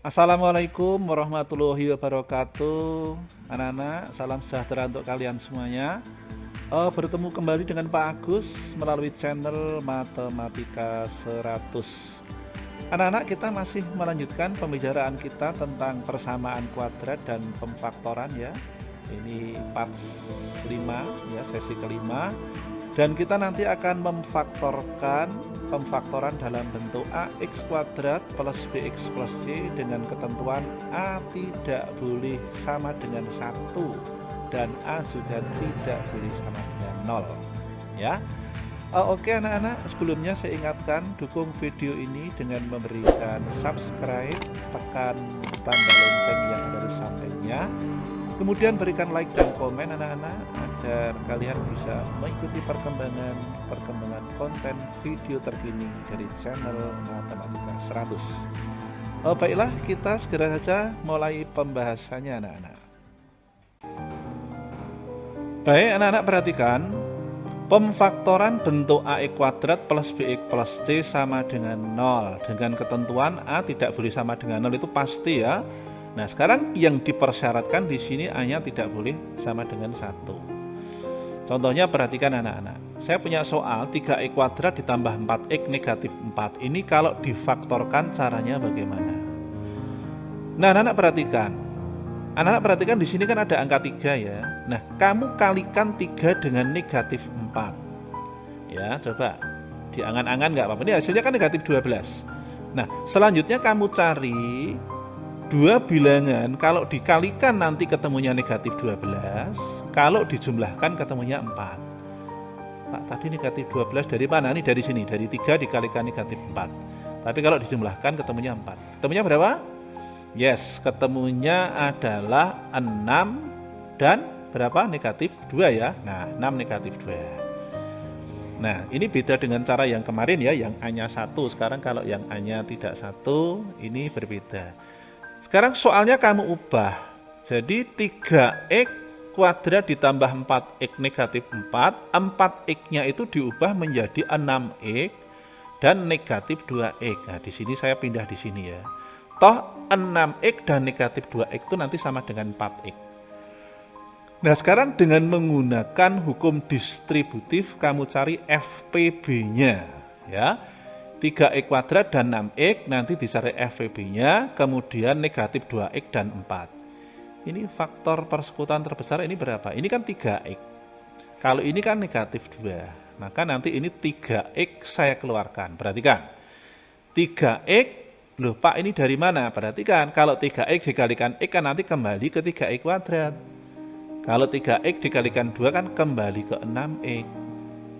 Assalamualaikum warahmatullahi wabarakatuh. Anak-anak, salam sejahtera untuk kalian semuanya. Bertemu kembali dengan Pak Agus melalui channel Matematika 100. Anak-anak, kita masih melanjutkan pembicaraan kita tentang persamaan kuadrat dan pemfaktoran ya. Ini part 5 ya, sesi kelima. Dan kita nanti akan memfaktorkan pemfaktoran dalam bentuk ax kuadrat plus bx plus c dengan ketentuan a tidak boleh sama dengan 1 dan a juga tidak boleh sama dengan 0 ya. Oke anak-anak, sebelumnya saya ingatkan dukung video ini dengan memberikan subscribe, tekan tanda lonceng yang ada di sampingnya. Kemudian berikan like dan komen anak-anak agar kalian bisa mengikuti perkembangan konten video terkini dari channel Matematika 100. Baiklah, kita segera saja mulai pembahasannya anak-anak. Baik anak-anak, perhatikan pemfaktoran bentuk ax kuadrat plus bx plus c sama dengan 0 dengan ketentuan a tidak boleh sama dengan 0 itu pasti ya. Nah, sekarang yang dipersyaratkan di sini A-nya tidak boleh sama dengan 1. Contohnya perhatikan anak-anak. Saya punya soal 3x kuadrat ditambah 4x negatif 4. Ini kalau difaktorkan caranya bagaimana? Nah, anak-anak perhatikan. Anak-anak perhatikan di sini kan ada angka 3 ya. Nah, kamu kalikan 3 dengan negatif 4. Ya, coba. Diangan-angan nggak apa-apa. Ini hasilnya kan negatif 12. Nah, selanjutnya kamu cari dua bilangan, kalau dikalikan nanti ketemunya negatif 12, kalau dijumlahkan ketemunya 4. Pak, tadi negatif 12 dari mana? Ini dari sini, dari 3 dikalikan negatif 4. Tapi kalau dijumlahkan ketemunya 4. Ketemunya berapa? Yes, ketemunya adalah 6 dan berapa? Negatif 2 ya. Nah, 6 negatif 2. Nah, ini beda dengan cara yang kemarin ya, yang A-nya 1. Sekarang kalau yang A-nya tidak 1, ini berbeda. Sekarang soalnya kamu ubah. Jadi 3x kuadrat ditambah 4x negatif 4. 4x-nya itu diubah menjadi 6x dan negatif 2x. Nah, di sini saya pindah di sini ya. Toh 6x dan negatif 2x itu nanti sama dengan 4x. Nah, sekarang dengan menggunakan hukum distributif kamu cari FPB-nya ya. 3x kuadrat dan 6x nanti dicari FPB-nya, kemudian negatif 2x dan 4. Ini faktor persekutuan terbesar ini berapa? Ini kan 3x. Kalau ini kan negatif 2, maka nanti ini 3x saya keluarkan. Perhatikan. 3x, loh Pak ini dari mana? Perhatikan, kalau 3x dikalikan x kan nanti kembali ke 3x kuadrat. Kalau 3x dikalikan 2 kan kembali ke 6x.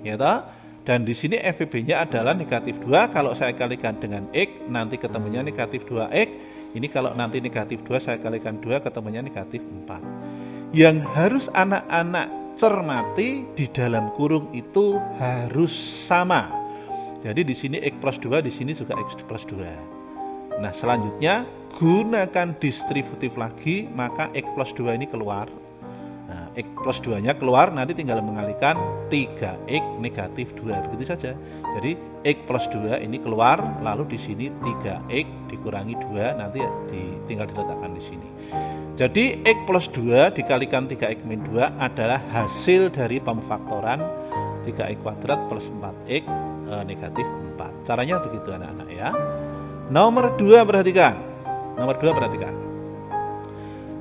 Ya toh? Dan di sini FPB-nya adalah negatif 2. Kalau saya kalikan dengan X, nanti ketemunya negatif 2X. Ini kalau nanti negatif 2, saya kalikan 2, ketemunya negatif 4. Yang harus anak-anak cermati, di dalam kurung itu harus sama. Jadi di sini X plus 2, di sini juga X plus 2. Nah, selanjutnya, gunakan distributif lagi, maka X plus 2 ini keluar. Nah, X plus 2-nya keluar, nanti tinggal mengalihkan 3X negatif 2, begitu saja. Jadi X plus 2 ini keluar, lalu di sini 3X dikurangi 2, nanti tinggal diletakkan di sini. Jadi X plus 2 dikalikan 3X min 2 adalah hasil dari pemfaktoran 3X kuadrat plus 4X negatif 4. Caranya begitu anak-anak ya. Nomor 2 perhatikan. Nomor 2 perhatikan.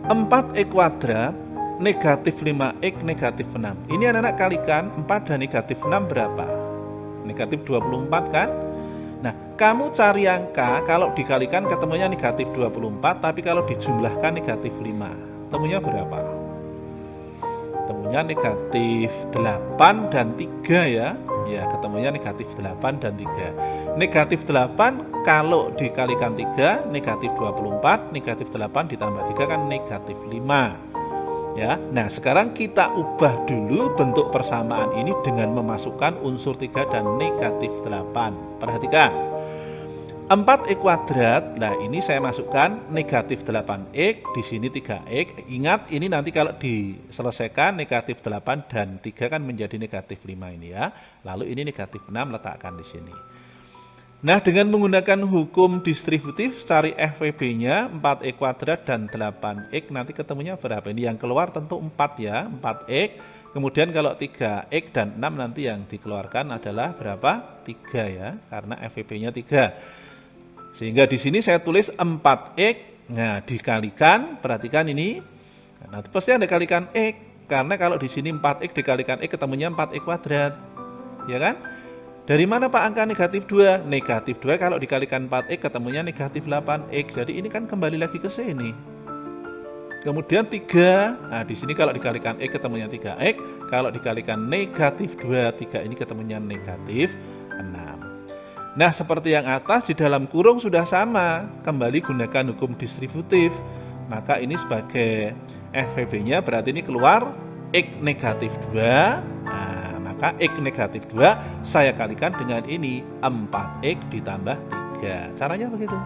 4X kuadrat negatif 5x negatif 6. Ini anak-anak kalikan 4 dan negatif 6 berapa? Negatif 24 kan? Nah, kamu cari angka kalau dikalikan ketemunya negatif 24, tapi kalau dijumlahkan negatif 5. Ketemunya berapa? Ketemunya negatif 8 dan 3 ya. Ya, ketemunya negatif 8 dan 3. Negatif 8 kalau dikalikan 3, negatif 24, negatif 8 ditambah 3 kan negatif 5. Ya, nah sekarang kita ubah dulu bentuk persamaan ini dengan memasukkan unsur 3 dan negatif 8. Perhatikan. 4x kuadrat, nah ini saya masukkan negatif 8x, di sini 3x. Ingat ini nanti kalau diselesaikan negatif 8 dan 3 kan menjadi negatif 5 ini ya. Lalu ini negatif 6 letakkan di sini. Nah, dengan menggunakan hukum distributif, cari FWB-nya 4x kuadrat dan 8x, nanti ketemunya berapa? Ini yang keluar tentu 4 ya, 4x. Kemudian kalau 3x dan 6 nanti yang dikeluarkan adalah berapa? 3 ya, karena FWB-nya 3. Sehingga di sini saya tulis 4x, nah dikalikan, perhatikan ini. Nah, pasti Anda kalikan x, karena kalau di sini 4x dikalikan x ketemunya 4x kuadrat. Ya kan? Dari mana Pak angka negatif 2? Negatif 2 kalau dikalikan 4x ketemunya negatif 8x. Jadi ini kan kembali lagi ke sini. Kemudian 3. Nah, di sini kalau dikalikan x ketemunya 3x. Kalau dikalikan negatif 2, 3 ini ketemunya negatif 6. Nah, seperti yang atas di dalam kurung sudah sama. Kembali gunakan hukum distributif. Maka ini sebagai FWB-nya berarti ini keluar x negatif 2. X negatif 2 saya kalikan dengan ini 4x ditambah 3. Caranya begitu.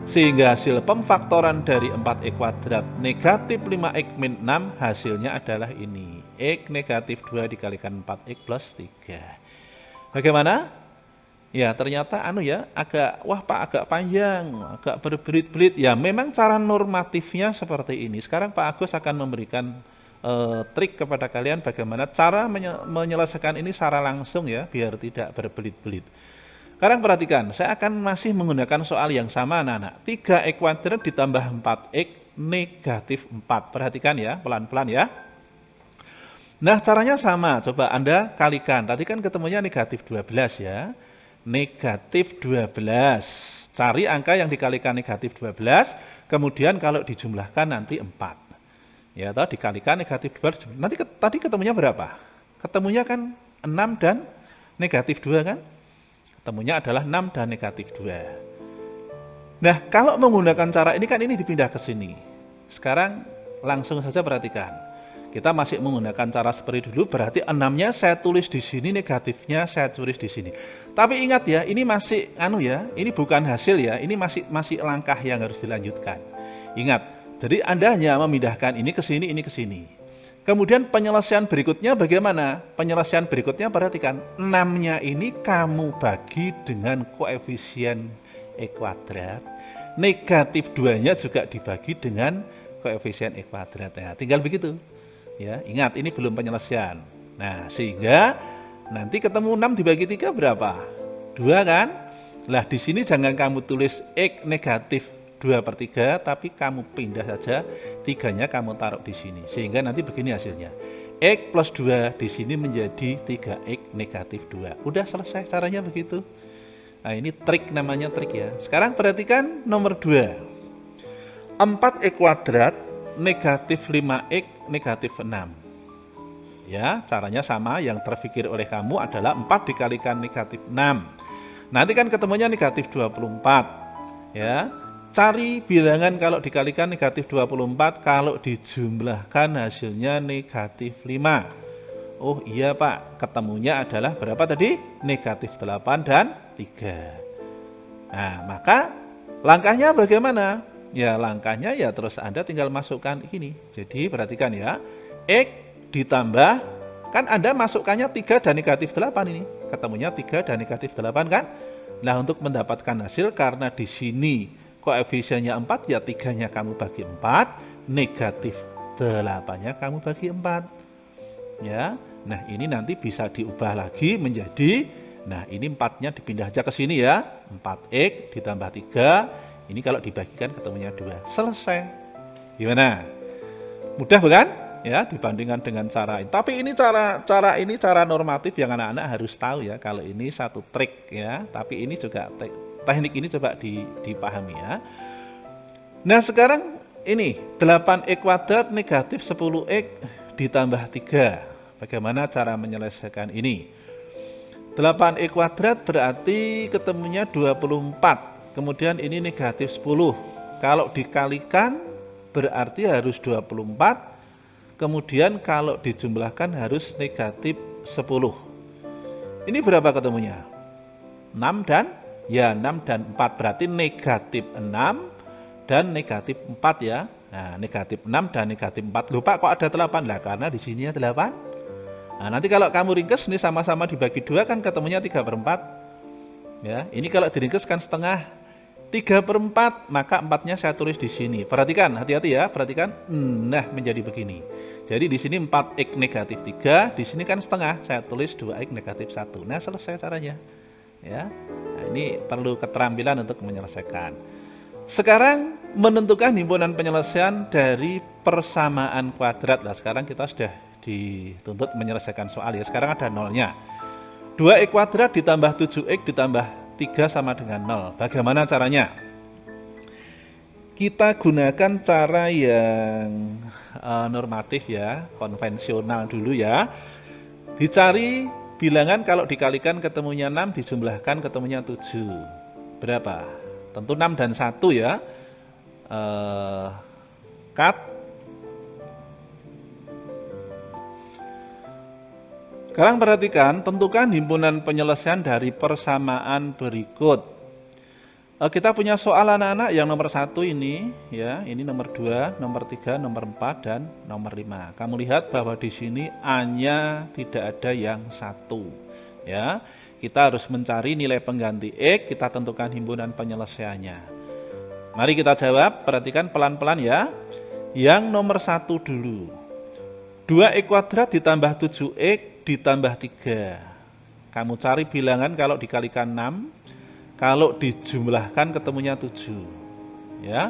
Sehingga hasil pemfaktoran dari 4x kuadrat negatif 5x min 6 hasilnya adalah ini. X negatif 2 dikalikan 4x plus 3. Bagaimana? Ya ternyata wah Pak agak panjang, agak berbelit-belit. Ya memang cara normatifnya seperti ini. Sekarang Pak Agus akan memberikan trik kepada kalian bagaimana cara menyelesaikan ini secara langsung ya, biar tidak berbelit-belit. Sekarang perhatikan, saya akan masih menggunakan soal yang sama anak-anak. 3x kuadrat ditambah 4x negatif 4. Perhatikan ya, pelan-pelan ya. Nah caranya sama, coba Anda kalikan. Tadi kan ketemunya negatif 12 ya. Negatif 12. Cari angka yang dikalikan negatif 12, kemudian kalau dijumlahkan nanti 4. Ya, atau dikalikan negatif 2, nanti tadi ketemunya berapa? Ketemunya kan 6 dan negatif 2 kan? Ketemunya adalah 6 dan negatif 2. Nah, kalau menggunakan cara ini kan ini dipindah ke sini. Sekarang langsung saja perhatikan. Kita masih menggunakan cara seperti dulu, berarti 6-nya saya tulis di sini, negatifnya saya tulis di sini. Tapi ingat ya, ini masih ini bukan hasil ya, ini masih langkah yang harus dilanjutkan. Ingat, jadi Anda hanya memindahkan ini ke sini, ini ke sini. Kemudian penyelesaian berikutnya bagaimana? Penyelesaian berikutnya perhatikan, 6-nya ini kamu bagi dengan koefisien x kuadrat. Negatif 2-nya juga dibagi dengan koefisien x kuadrat. Nah, tinggal begitu. Ya, ingat ini belum penyelesaian. Nah, sehingga nanti ketemu 6 dibagi 3 berapa? 2 kan? Lah di sini jangan kamu tulis x negatif 2/3, tapi kamu pindah saja 3-nya kamu taruh di sini. Sehingga nanti begini hasilnya. X plus 2 di sini menjadi 3x negatif 2. Udah selesai caranya begitu. Nah ini trik, namanya trik ya. Sekarang perhatikan nomor 2. 4x kuadrat negatif 5x negatif 6. Ya, caranya sama, yang terpikir oleh kamu adalah 4 dikalikan negatif 6. Nanti kan ketemunya negatif 24. Ya. Cari bilangan kalau dikalikan negatif 24, kalau dijumlahkan hasilnya negatif 5. Oh iya Pak, ketemunya adalah berapa tadi? Negatif 8 dan 3. Nah, maka langkahnya bagaimana? Ya langkahnya ya terus Anda tinggal masukkan ini. Jadi perhatikan ya, X ditambah, kan Anda masukkannya 3 dan negatif 8 ini. Ketemunya 3 dan negatif 8 kan? Nah untuk mendapatkan hasil, karena di sini koefisiennya 4, ya 3-nya kamu bagi 4, negatif 8-nya kamu bagi 4. Ya, nah ini nanti bisa diubah lagi menjadi, nah ini 4-nya dipindah aja ke sini ya, 4x ditambah 3, ini kalau dibagikan ketemunya 2. Selesai. Gimana? Mudah bukan? Ya, dibandingkan dengan cara ini. Tapi ini cara normatif yang anak-anak harus tahu ya, kalau ini satu trik ya, tapi ini juga teknik ini coba dipahami ya. Nah sekarang ini 8x kuadrat negatif 10x ditambah 3. Bagaimana cara menyelesaikan ini? 8x kuadrat berarti ketemunya 24. Kemudian ini negatif 10. Kalau dikalikan berarti harus 24. Kemudian kalau dijumlahkan harus negatif 10. Ini berapa ketemunya? 6 dan? Ya 6 dan 4, berarti negatif 6 dan negatif 4 ya. Nah negatif 6 dan negatif 4. Lupa kok ada 8? Lah karena di sini 8. Nah nanti kalau kamu ringkes ini sama-sama dibagi 2 kan ketemunya 3/4. Ya, ini kalau diringkeskan setengah 3/4, maka 4-nya saya tulis di sini. Perhatikan, hati-hati ya, perhatikan. Nah, menjadi begini. Jadi di sini 4x negatif 3, di sini kan setengah, saya tulis 2x negatif 1. Nah, selesai caranya. Ya. Nah, ini perlu keterampilan untuk menyelesaikan. Sekarang menentukan himpunan penyelesaian dari persamaan kuadrat. Nah, sekarang kita sudah dituntut menyelesaikan soal ya. Sekarang ada nolnya. 2x kuadrat ditambah 7x ditambah 3 sama dengan 0. Bagaimana caranya? Kita gunakan cara yang normatif ya, konvensional dulu ya. Dicari bilangan kalau dikalikan ketemunya 6, dijumlahkan ketemunya 7. Berapa? Tentu 6 dan 1 ya. Cut. Sekarang perhatikan, tentukan himpunan penyelesaian dari persamaan berikut. Kita punya soal anak-anak yang nomor 1 ini ya, ini nomor 2, nomor 3, nomor 4 dan nomor 5. Kamu lihat bahwa di sini A-nya tidak ada yang 1 ya. Kita harus mencari nilai pengganti X, kita tentukan himpunan penyelesaiannya. Mari kita jawab, perhatikan pelan-pelan ya. Yang nomor 1 dulu. 2x kuadrat ditambah 7x ditambah 3. Kamu cari bilangan kalau dikalikan 6. Kalau dijumlahkan ketemunya 7 ya.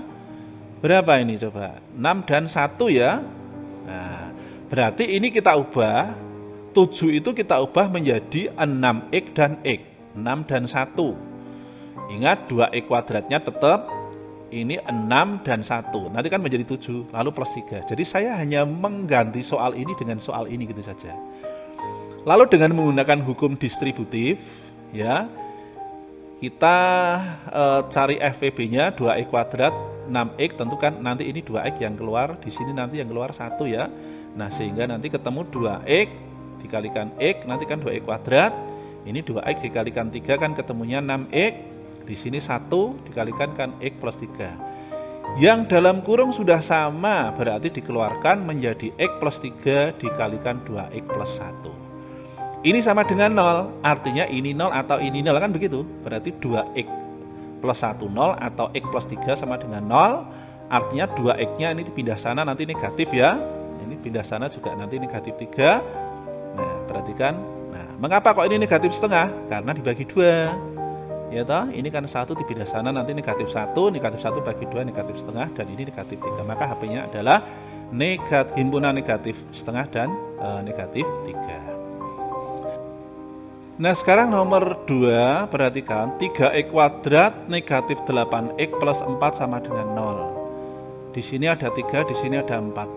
Berapa ini coba? 6 dan 1 ya. Nah, berarti ini kita ubah, 7 itu kita ubah menjadi 6x dan x, 6 dan 1. Ingat 2x kuadratnya tetap ini 6 dan 1. Nanti kan menjadi 7 lalu plus 3. Jadi saya hanya mengganti soal ini dengan soal ini gitu saja. Lalu dengan menggunakan hukum distributif ya, kita cari FVB-nya 2x kuadrat 6x, tentukan nanti ini 2x yang keluar, di sini nanti yang keluar 1 ya. Nah, sehingga nanti ketemu 2x dikalikan x, nanti kan 2x kuadrat. Ini 2x dikalikan 3 kan ketemunya 6x. Di sini 1 dikalikan kan x plus 3. Yang dalam kurung sudah sama, berarti dikeluarkan menjadi x plus 3 dikalikan 2x plus 1. Ini sama dengan 0, artinya ini 0 atau ini 0 kan begitu. Berarti 2x plus 1 0 atau x plus 3 sama dengan 0. Artinya 2x-nya ini pindah sana nanti negatif ya. Ini pindah sana juga nanti negatif 3. Nah, perhatikan. Nah, mengapa kok ini negatif setengah? Karena dibagi 2. Ya toh, ini kan 1 dipindah sana nanti negatif 1 bagi 2 negatif setengah, dan ini negatif 3. Maka HP-nya adalah himpunan negatif setengah dan negatif 3. Nah, sekarang nomor 2, perhatikan 3x kuadrat negatif 8x plus 4 sama dengan 0. Di sini ada 3, di sini ada 4.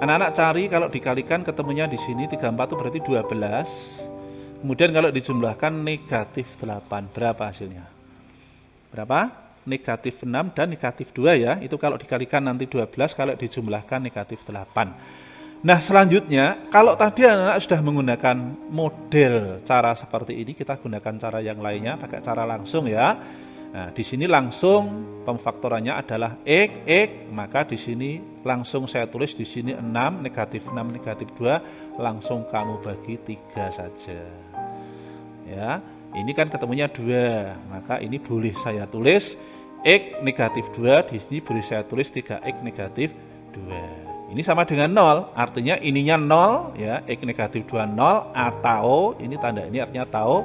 Anak-anak cari kalau dikalikan ketemunya di sini 34 itu berarti 12. Kemudian kalau dijumlahkan negatif 8, berapa hasilnya? Berapa? Negatif 6 dan negatif 2 ya. Itu kalau dikalikan nanti 12, kalau dijumlahkan negatif 8. Nah, selanjutnya kalau tadi anak-anak sudah menggunakan model cara seperti ini, kita gunakan cara yang lainnya, pakai cara langsung ya. Nah, di sini langsung pemfaktorannya adalah x, maka di sini langsung saya tulis di sini 6 negatif 2, langsung kamu bagi 3 saja. Ya, ini kan ketemunya 2, maka ini boleh saya tulis x negatif 2, di sini boleh saya tulis 3x negatif 2. Ini sama dengan 0, artinya ininya 0 ya, x negatif 2 0, atau ini tanda ini artinya tahu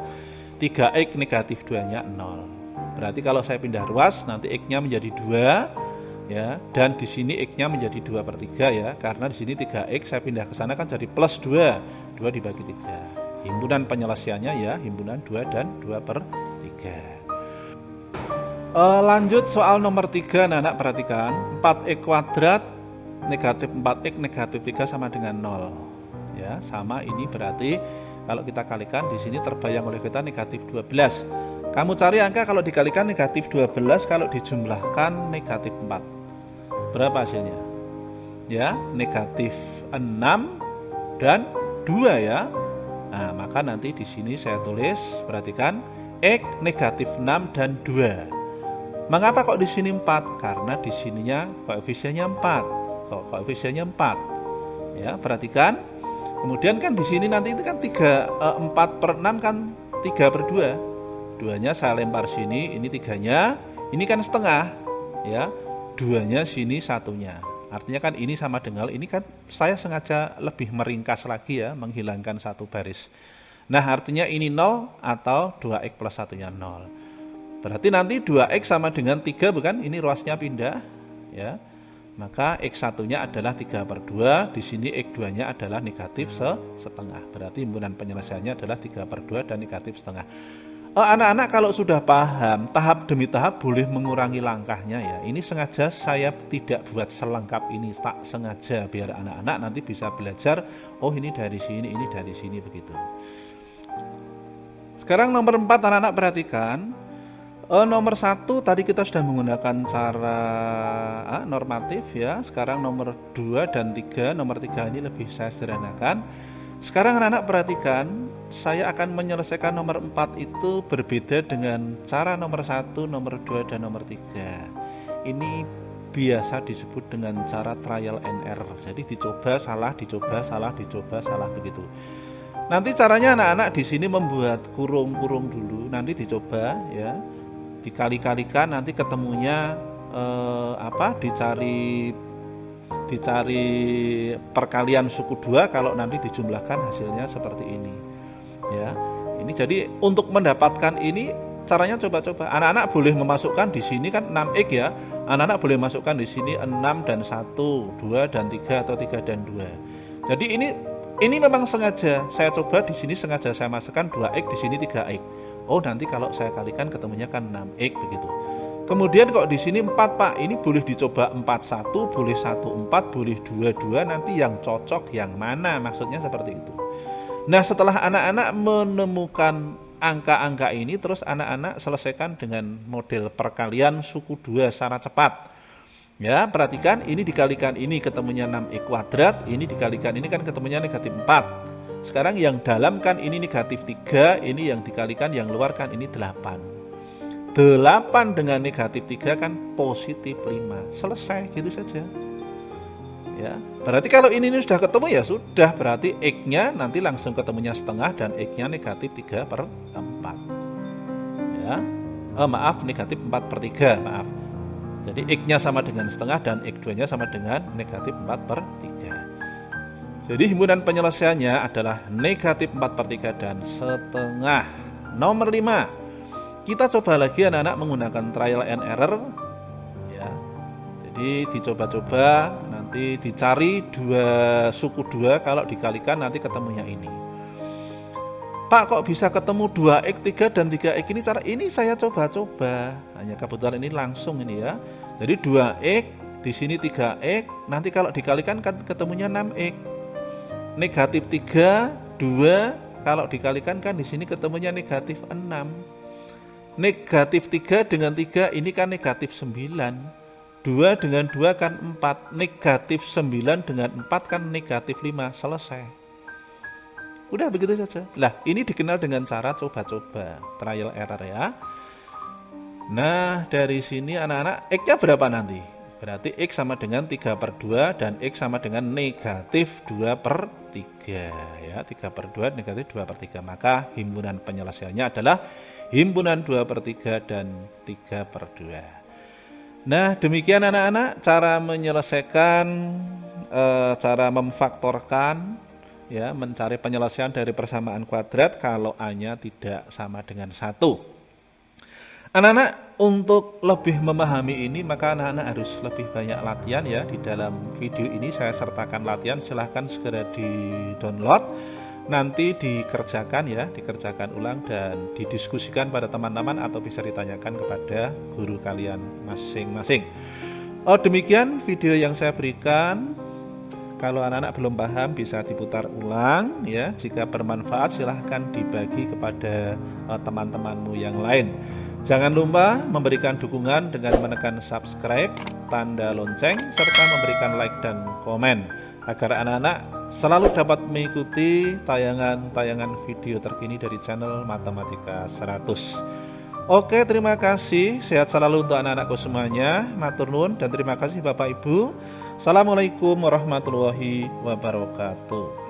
3x negatif 2 nya 0. Berarti kalau saya pindah ruas nanti x-nya menjadi 2 ya, dan di sini x-nya menjadi 2/3 ya, karena di sini 3x saya pindah ke sana kan jadi plus 2 dibagi 3. Himpunan penyelesaiannya ya, himpunan 2 dan 2/3. Lanjut soal nomor 3, anak perhatikan 4x kuadrat negatif 4x negatif 3 sama dengan 0 ya, sama ini berarti kalau kita kalikan di sini terbayang oleh kita negatif 12. Kamu cari angka kalau dikalikan negatif 12, kalau dijumlahkan negatif 4, berapa hasilnya? Ya, negatif 6 dan 2 ya. Nah, maka nanti di sini saya tulis, perhatikan x negatif 6 dan 2. Mengapa kok di sini 4? Karena di sininya koefisiennya 4. Koefisiennya 4 ya, perhatikan. Kemudian kan di sini nanti itu kan 4/6 kan 3/2. 2-nya saya lempar sini, ini 3-nya, ini kan setengah ya, 2-nya sini, 1-nya. Artinya kan ini sama dengan ini kan saya sengaja lebih meringkas lagi ya, menghilangkan satu baris. Nah artinya ini 0 atau 2x plus 1-nya 0. Berarti nanti 2x sama dengan 3 bukan? Ini ruasnya pindah ya. Maka x1-nya adalah 3/2, di sini x2-nya adalah negatif setengah. Berarti himpunan penyelesaiannya adalah 3/2 dan negatif setengah. Anak-anak kalau sudah paham, tahap demi tahap boleh mengurangi langkahnya ya. Ini sengaja saya tidak buat selengkap ini, tak sengaja biar anak-anak nanti bisa belajar, oh ini dari sini, ini dari sini, begitu. Sekarang nomor 4 anak-anak perhatikan. Nomor 1 tadi kita sudah menggunakan cara normatif ya. Sekarang nomor 2 dan 3, nomor 3 ini lebih saya sederhanakan. Sekarang anak-anak perhatikan, saya akan menyelesaikan nomor 4 itu berbeda dengan cara nomor 1, nomor 2, dan nomor 3. Ini biasa disebut dengan cara trial and error. Jadi dicoba salah, dicoba salah, dicoba salah, begitu. Nanti caranya anak-anak di sini membuat kurung-kurung dulu, nanti dicoba ya. Dikali-kalikan nanti ketemunya dicari perkalian suku 2, kalau nanti dijumlahkan hasilnya seperti ini ya. Ini jadi untuk mendapatkan ini caranya coba-coba. Anak-anak boleh memasukkan di sini kan 6x ya. Anak-anak boleh masukkan di sini 6 dan 1, 2 dan 3 atau 3 dan 2. Jadi ini memang sengaja saya coba di sini, sengaja saya masukkan 2x di sini 3x. Oh nanti kalau saya kalikan ketemunya kan 6x begitu. Kemudian kok di sini 4 Pak, ini boleh dicoba 41, boleh 14, boleh 22, nanti yang cocok yang mana, maksudnya seperti itu. Nah setelah anak-anak menemukan angka-angka ini, terus anak-anak selesaikan dengan model perkalian suku 2 secara cepat. Ya perhatikan, ini dikalikan ini ketemunya 6x kuadrat, ini dikalikan ini kan ketemunya negatif 4. Sekarang yang dalam kan ini negatif 3, ini yang dikalikan yang luar kan ini 8. 8 dengan negatif 3 kan positif 5. Selesai gitu saja. Ya, berarti kalau ini sudah ketemu ya sudah, berarti x-nya nanti langsung ketemunya setengah dan x-nya negatif 3/4. Ya. Maaf, negatif 4/3, maaf. Jadi x-nya sama dengan setengah dan x2-nya sama dengan negatif 4/3. Jadi himpunan penyelesaiannya adalah negatif 4/3 dan setengah. Nomor 5, kita coba lagi anak-anak menggunakan trial and error ya. Jadi dicoba-coba, nanti dicari suku 2, kalau dikalikan nanti ketemunya ini. Pak kok bisa ketemu 2x, 3 dan 3x, ini cara ini saya coba-coba. Hanya kebetulan ini langsung ini ya. Jadi 2x, di sini 3x, nanti kalau dikalikan kan ketemunya 6x. Negatif 3, 2, kalau dikalikan kan di sini ketemunya negatif 6. Negatif 3 dengan 3 ini kan negatif 9. 2 dengan 2 kan 4. Negatif 9 dengan 4 kan negatif 5. Selesai. Udah begitu saja. Lah ini dikenal dengan cara coba-coba, trial error ya. Nah dari sini anak-anak x-nya berapa nanti? Berarti x sama dengan 3/2 dan x sama dengan negatif 2/3 ya. 3/2 negatif 2/3. Maka himpunan penyelesaiannya adalah himpunan 2/3 dan 3/2. Nah demikian anak-anak cara menyelesaikan, cara memfaktorkan ya, mencari penyelesaian dari persamaan kuadrat kalau A-nya tidak sama dengan 1. Anak-anak untuk lebih memahami ini maka anak-anak harus lebih banyak latihan ya. Di dalam video ini saya sertakan latihan, silahkan segera di download, nanti dikerjakan ya, dikerjakan ulang dan didiskusikan pada teman-teman atau bisa ditanyakan kepada guru kalian masing-masing. Demikian video yang saya berikan. Kalau anak-anak belum paham bisa diputar ulang ya. Jika bermanfaat silahkan dibagi kepada teman-temanmu yang lain. Jangan lupa memberikan dukungan dengan menekan subscribe, tanda lonceng, serta memberikan like dan komen agar anak-anak selalu dapat mengikuti tayangan-tayangan video terkini dari channel Matematika 100. Oke, terima kasih. Sehat selalu untuk anak-anakku semuanya. Matur nuwun dan terima kasih Bapak Ibu. Assalamualaikum warahmatullahi wabarakatuh.